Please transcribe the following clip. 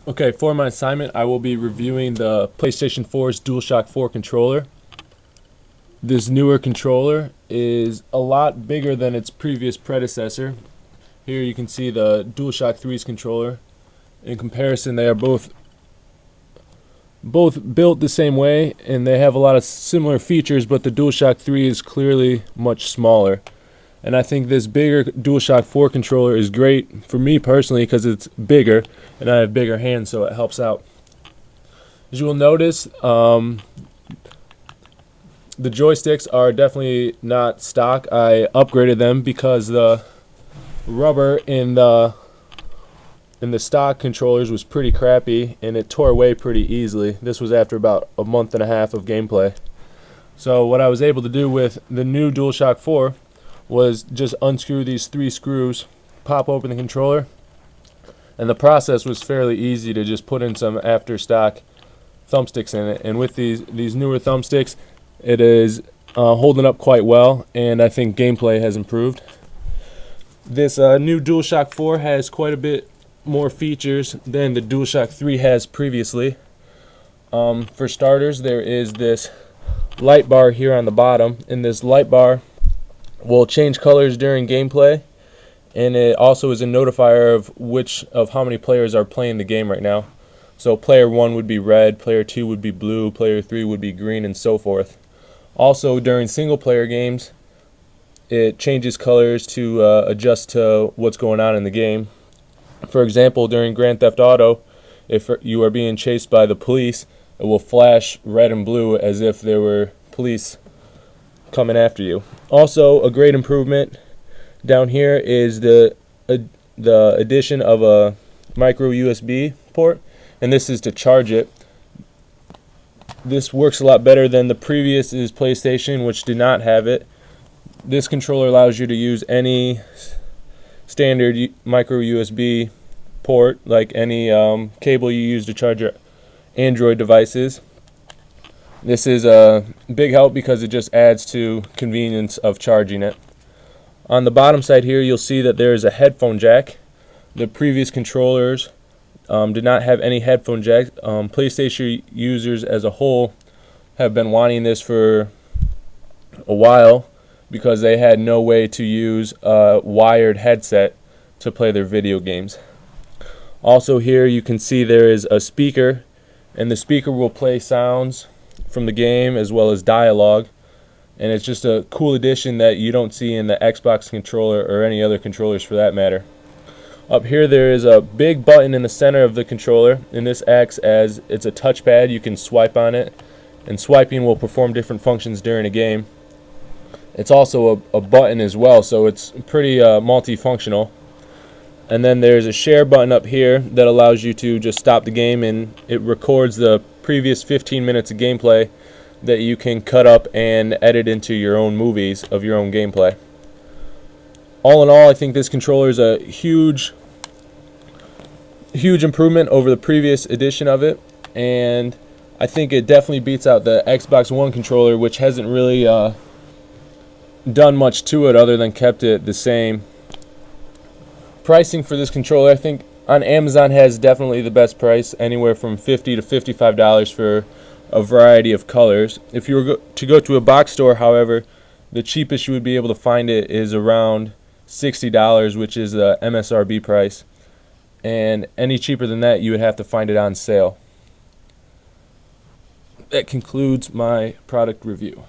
Okay, for my assignment, I will be reviewing the PlayStation 4's DualShock 4 controller. This newer controller is a lot bigger than its previous predecessor. Here you can see the DualShock 3's controller. In comparison, they are both built the same way, and they have a lot of similar features, but the DualShock 3 is clearly much smaller. And I think this bigger DualShock 4 controller is great for me personally because it's bigger and I have bigger hands, so it helps out. As you will notice, the joysticks are definitely not stock. I upgraded them because the rubber in the stock controllers was pretty crappy and it tore away pretty easily. This was after about a month and a half of gameplay. So what I was able to do with the new DualShock 4 was just unscrew these 3 screws, pop open the controller, and the process was fairly easy to just put in some after stock thumbsticks in it. And with these newer thumbsticks, it is holding up quite well, and I think gameplay has improved. This new DualShock 4 has quite a bit more features than the DualShock 3 has previously. For starters, there is this light bar here on the bottom, and this light bar will change colors during gameplay, and it also is a notifier of how many players are playing the game right now. So player 1 would be red, player 2 would be blue, player 3 would be green, and so forth. Also, during single player games, it changes colors to adjust to what's going on in the game. For example, during Grand Theft Auto, if you are being chased by the police, it will flash red and blue as if there were police coming after you. Also, a great improvement down here is the addition of a micro USB port, and this is to charge it. This works a lot better than the previous PlayStation, which did not have it. This controller allows you to use any standard micro USB port, like any cable you use to charge your Android devices. This is a big help because it just adds to convenience of charging it. On the bottom side here, you'll see that there is a headphone jack. The previous controllers did not have any headphone jack. PlayStation users as a whole have been wanting this for a while because they had no way to use a wired headset to play their video games. Also here you can see there is a speaker, and the speaker will play sounds from the game as well as dialogue, and it's just a cool addition that you don't see in the Xbox controller or any other controllers for that matter. Up here there is a big button in the center of the controller, and this acts as it's a touchpad. You can swipe on it, and swiping will perform different functions during a game. It's also a button as well, so it's pretty multifunctional. And then there's a share button up here that allows you to just stop the game, and it records the previous 15 minutes of gameplay that you can cut up and edit into your own movies of your own gameplay. All in all, I think this controller is a huge improvement over the previous edition of it, and I think it definitely beats out the Xbox One controller, which hasn't really done much to it other than kept it the same. Pricing for this controller, I think on Amazon has definitely the best price, anywhere from $50 to $55 for a variety of colors. If you were to go to a box store, however, the cheapest you would be able to find it is around $60, which is the MSRP price. And any cheaper than that, you would have to find it on sale. That concludes my product review.